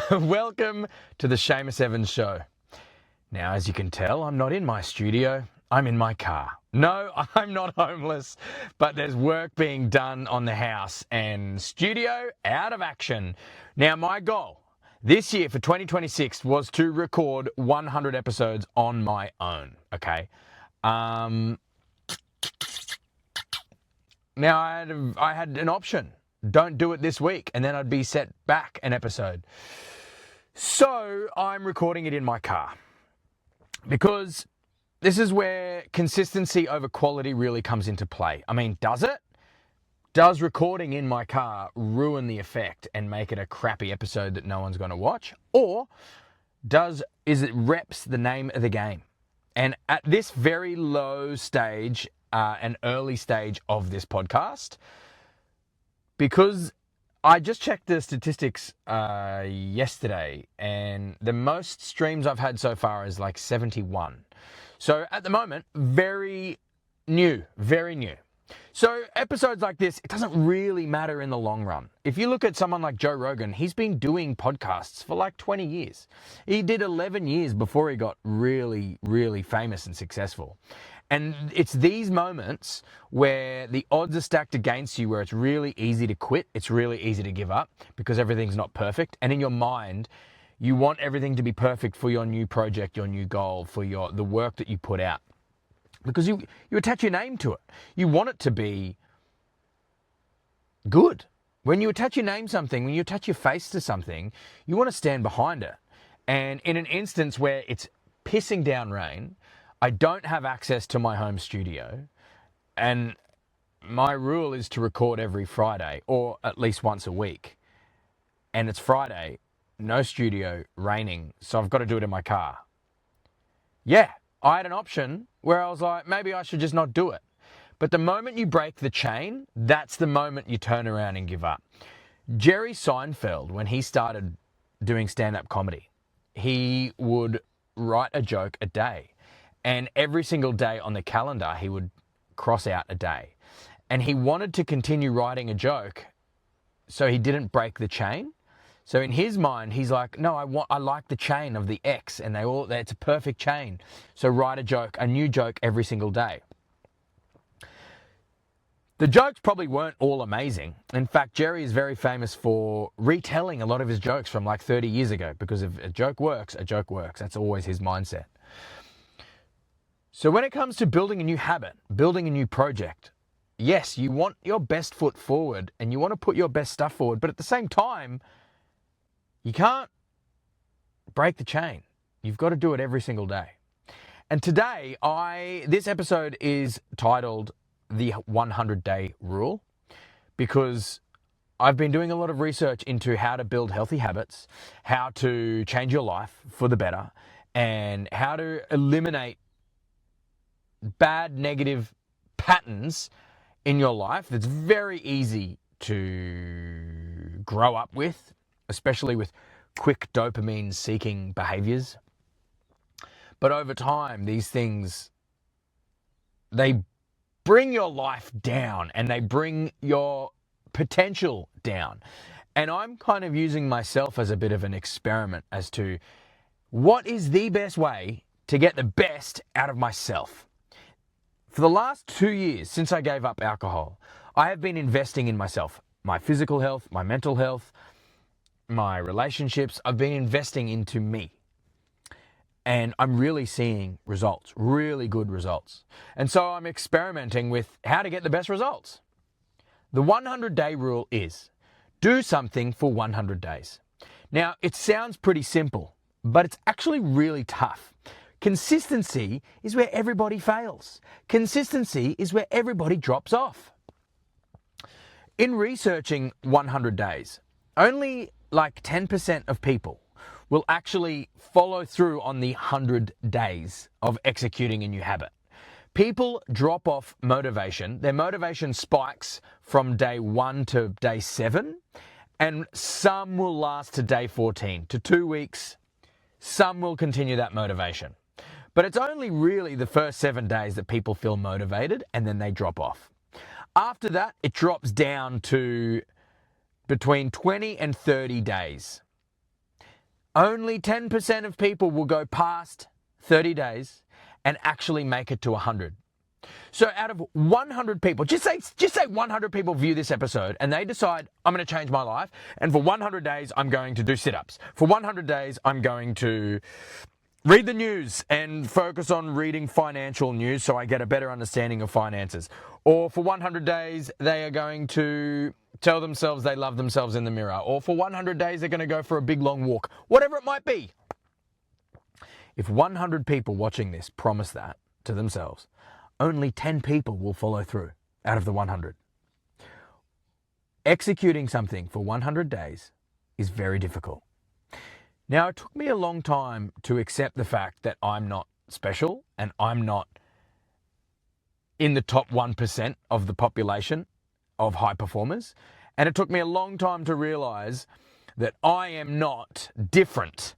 Welcome to the Seamus Evans Show. Now, as you can tell, I'm not in my studio, I'm in my car. No, I'm not homeless, but there's work being done on the house and studio out of action. Now, my goal this year for 2026 was to record 100 episodes on my own, okay? Now, I had an option. Don't do it this week, and then I'd be set back an episode. So I'm recording it in my car because this is where consistency over quality really comes into play. I mean, does it? Does recording in my car ruin the effect and make it a crappy episode that no one's going to watch? Or is it reps the name of the game? And at this very low stage, an early stage of this podcast, because I just checked the statistics yesterday, and the most streams I've had so far is like 71. So at the moment, very new. So episodes like this, it doesn't really matter in the long run. If you look at someone like Joe Rogan, he's been doing podcasts for like 20 years. He did 11 years before he got really, really famous and successful. And it's these moments where the odds are stacked against you, where it's really easy to quit, it's really easy to give up because everything's not perfect. And in your mind, you want everything to be perfect for your new project, your new goal, for the work that you put out. Because you attach your name to it. You want it to be good. When you attach your name to something, when you attach your face to something, you want to stand behind it. And in an instance where it's pissing down rain, I don't have access to my home studio, and my rule is to record every Friday, or at least once a week. And it's Friday, no studio, raining, so I've got to do it in my car. Yeah, I had an option where I was like, maybe I should just not do it. But the moment you break the chain, that's the moment you turn around and give up. Jerry Seinfeld, when he started doing stand-up comedy, he would write a joke a day. And every single day on the calendar, he would cross out a day. And he wanted to continue writing a joke so he didn't break the chain. So in his mind, he's like, no, I like the chain of the X, and it's a perfect chain. So write a new joke every single day. The jokes probably weren't all amazing. In fact, Jerry is very famous for retelling a lot of his jokes from like 30 years ago, because if a joke works, a joke works. That's always his mindset. So when it comes to building a new habit, building a new project, yes, you want your best foot forward and you want to put your best stuff forward, but at the same time, you can't break the chain. You've got to do it every single day. And today, this episode is titled The 100-Day Rule, because I've been doing a lot of research into how to build healthy habits, how to change your life for the better, and how to eliminate bad negative patterns in your life that's very easy to grow up with, especially with quick dopamine seeking behaviors. But over time, these things, they bring your life down and they bring your potential down. And I'm kind of using myself as a bit of an experiment as to what is the best way to get the best out of myself. For the last 2 years, since I gave up alcohol, I have been investing in myself, my physical health, my mental health, my relationships. I've been investing into me. And I'm really seeing results, really good results. And so I'm experimenting with how to get the best results. The 100-day rule is do something for 100 days. Now, it sounds pretty simple, but it's actually really tough. Consistency is where everybody fails. Consistency is where everybody drops off. In researching 100 days, only like 10% of people will actually follow through on the 100 days of executing a new habit. People drop off motivation. Their motivation spikes from day 1 to day 7, and some will last to day 14, to 2 weeks. Some will continue that motivation. But it's only really the first 7 days that people feel motivated, and then they drop off. After that, it drops down to between 20 and 30 days. only 10% of people will go past 30 days and actually make it to 100. So out of 100 people, just say 100 people view this episode and they decide, I'm going to change my life, and for 100 days I'm going to do sit-ups. For 100 days I'm going to read the news and focus on reading financial news so I get a better understanding of finances. Or for 100 days they are going to tell themselves they love themselves in the mirror. Or for 100 days they're going to go for a big long walk. Whatever it might be. If 100 people watching this promise that to themselves, only 10 people will follow through out of the 100. Executing something for 100 days is very difficult. Now, it took me a long time to accept the fact that I'm not special and I'm not in the top 1% of the population of high performers. And it took me a long time to realize that I am not different.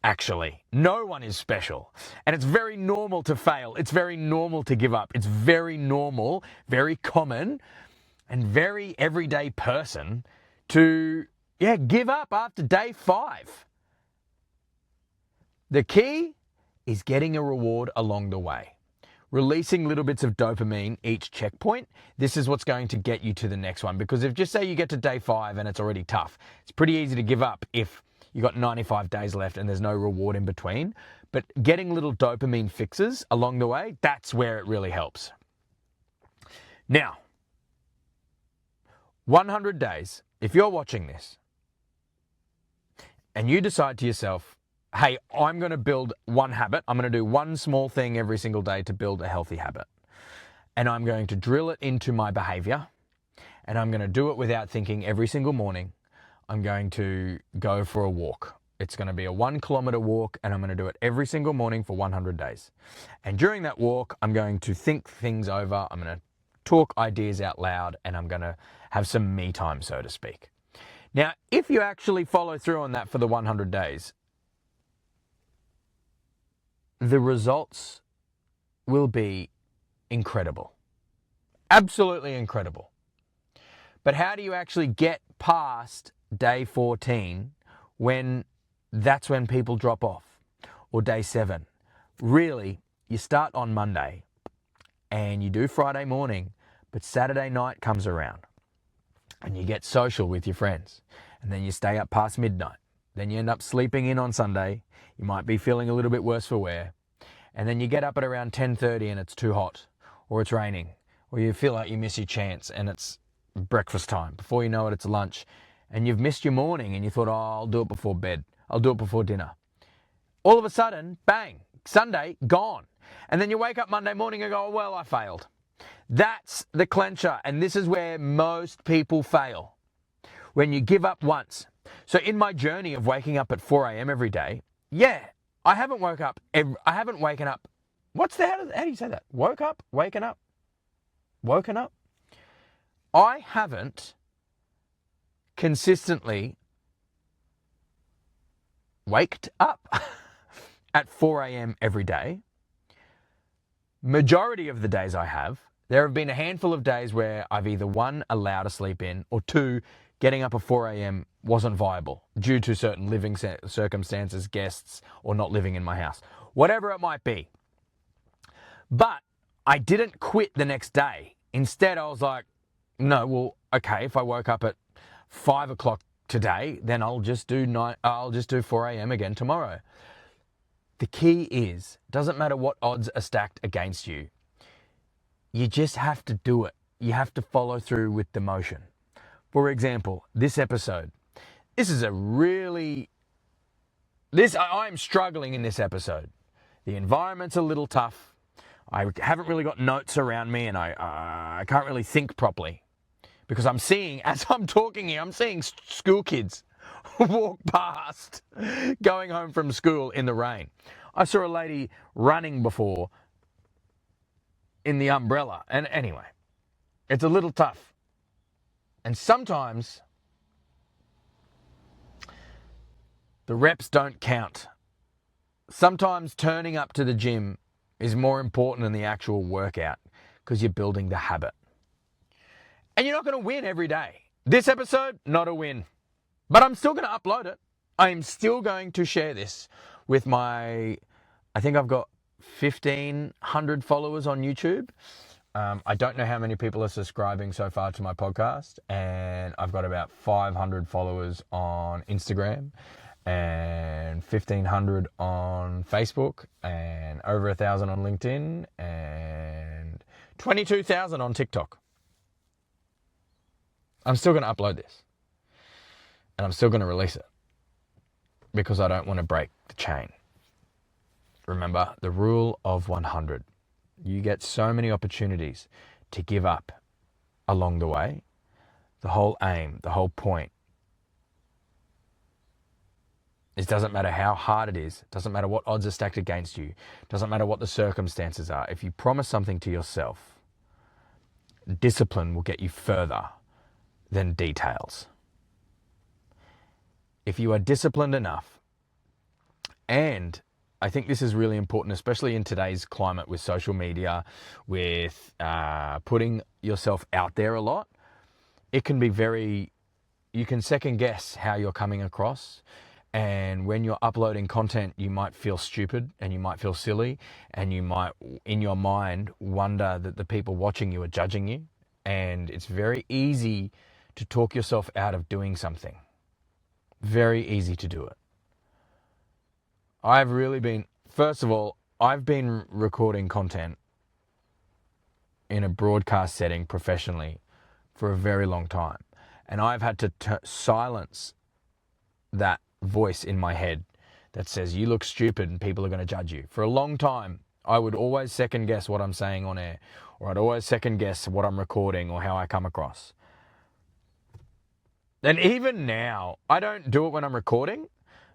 Actually, no one is special. And it's very normal to fail. It's very normal to give up. It's very normal, very common, and very everyday person to, give up after day 5. The key is getting a reward along the way. Releasing little bits of dopamine each checkpoint. This is what's going to get you to the next one. Because if just say you get to day 5 and it's already tough, it's pretty easy to give up if you got 95 days left and there's no reward in between. But getting little dopamine fixes along the way, that's where it really helps. Now, 100 days, if you're watching this and you decide to yourself, hey, I'm going to build one habit. I'm going to do one small thing every single day to build a healthy habit. And I'm going to drill it into my behavior. And I'm going to do it without thinking every single morning. I'm going to go for a walk. It's going to be a 1 kilometer walk, and I'm going to do it every single morning for 100 days. And during that walk, I'm going to think things over. I'm going to talk ideas out loud, and I'm going to have some me time, so to speak. Now, if you actually follow through on that for the 100 days, the results will be incredible. Absolutely incredible. But how do you actually get past day 14 when that's when people drop off, or day 7? Really, you start on Monday and you do Friday morning, but Saturday night comes around and you get social with your friends, and then you stay up past midnight. Then you end up sleeping in on Sunday. You might be feeling a little bit worse for wear. And then you get up at around 10:30 and it's too hot, or it's raining, or you feel like you miss your chance and it's breakfast time. Before you know it, it's lunch. And you've missed your morning and you thought, I'll do it before bed. I'll do it before dinner. All of a sudden, bang, Sunday, gone. And then you wake up Monday morning and go, well, I failed. That's the clencher. And this is where most people fail. When you give up once. So in my journey of waking up at 4 a.m. every day, I haven't woken up. How do you say that? Woken up. I haven't consistently waked up at 4 a.m. every day. Majority of the days I have, there have been a handful of days where I've either 1, allowed to sleep in, or 2, getting up at 4 a.m. wasn't viable due to certain living circumstances, guests, or not living in my house. Whatever it might be. But I didn't quit the next day. Instead, I was like, no, well, okay, if I woke up at 5 o'clock today, then I'll just do 4 a.m. again tomorrow. The key is, doesn't matter what odds are stacked against you, you just have to do it. You have to follow through with the motion. For example, this episode. I'm struggling in this episode. The environment's a little tough. I haven't really got notes around me, and I can't really think properly. Because I'm seeing, as I'm talking here, I'm seeing school kids walk past, going home from school in the rain. I saw a lady running before in the umbrella. And anyway, it's a little tough. And sometimes the reps don't count. Sometimes turning up to the gym is more important than the actual workout, because you're building the habit. And you're not going to win every day. This episode, not a win. But I'm still going to upload it. I'm still going to share this with I think I've got 1,500 followers on YouTube. I don't know how many people are subscribing so far to my podcast, and I've got about 500 followers on Instagram and 1,500 on Facebook and over 1,000 on LinkedIn and 22,000 on TikTok. I'm still going to upload this and I'm still going to release it because I don't want to break the chain. Remember the rule of 100. You get so many opportunities to give up along the way. The whole aim, the whole point, it doesn't matter how hard it is. It doesn't matter what odds are stacked against you. It doesn't matter what the circumstances are. If you promise something to yourself, discipline will get you further than details. If you are disciplined enough, and I think this is really important, especially in today's climate with social media, with putting yourself out there a lot. It can be you can second guess how you're coming across. And when you're uploading content, you might feel stupid and you might feel silly and you might, in your mind, wonder that the people watching you are judging you. And it's very easy to talk yourself out of doing something. Very easy to do it. First of all, I've been recording content in a broadcast setting professionally for a very long time. And I've had to silence that voice in my head that says, you look stupid and people are going to judge you. For a long time, I would always second guess what I'm saying on air, or I'd always second guess what I'm recording or how I come across. And even now, I don't do it when I'm recording,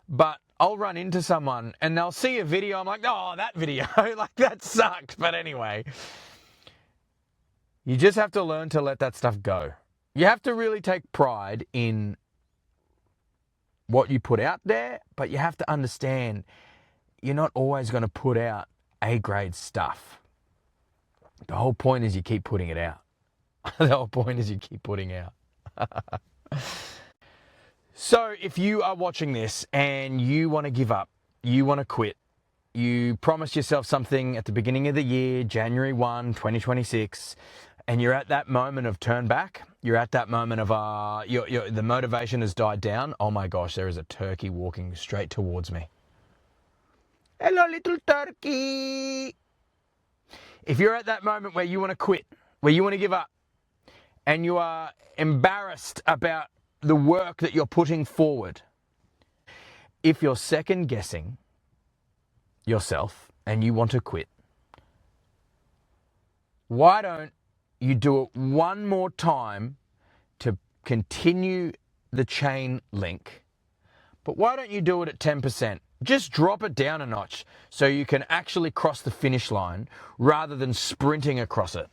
but I'll run into someone and they'll see a video. I'm like, oh, that video, like that sucked. But anyway, you just have to learn to let that stuff go. You have to really take pride in what you put out there, but you have to understand you're not always going to put out A-grade stuff. The whole point is you keep putting it out. The whole point is you keep putting out. So if you are watching this and you want to give up, you want to quit, you promised yourself something at the beginning of the year, January 1, 2026, and you're at that moment of turn back, you're at that moment of the motivation has died down. Oh my gosh, there is a turkey walking straight towards me. Hello, little turkey. If you're at that moment where you want to quit, where you want to give up, and you are embarrassed about the work that you're putting forward, if you're second guessing yourself and you want to quit, why don't you do it one more time to continue the chain link? But why don't you do it at 10%? Just drop it down a notch so you can actually cross the finish line rather than sprinting across it.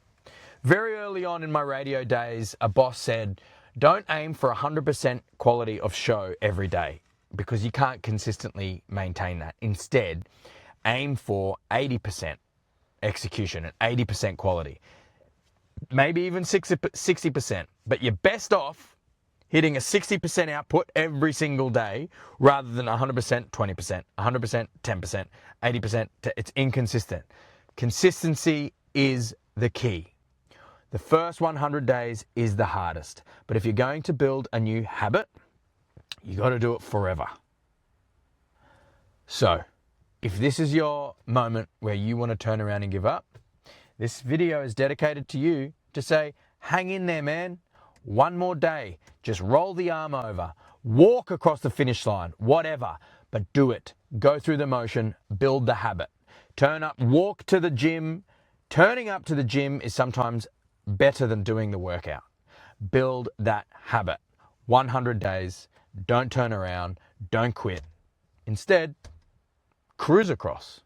Very early on in my radio days, a boss said, don't aim for 100% quality of show every day because you can't consistently maintain that. Instead, aim for 80% execution and 80% quality. Maybe even 60%. But you're best off hitting a 60% output every single day rather than 100%, 20%, 100%, 10%, 80%. It's inconsistent. Consistency is the key. The first 100 days is the hardest. But if you're going to build a new habit, you got to do it forever. So, if this is your moment where you want to turn around and give up, this video is dedicated to you to say, hang in there, man. One more day. Just roll the arm over. Walk across the finish line. Whatever. But do it. Go through the motion. Build the habit. Turn up. Walk to the gym. Turning up to the gym is sometimes better than doing the workout. Build that habit. 100 days. Don't turn around. Don't quit. Instead, cruise across.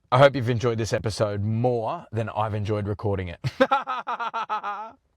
I hope you've enjoyed this episode more than I've enjoyed recording it.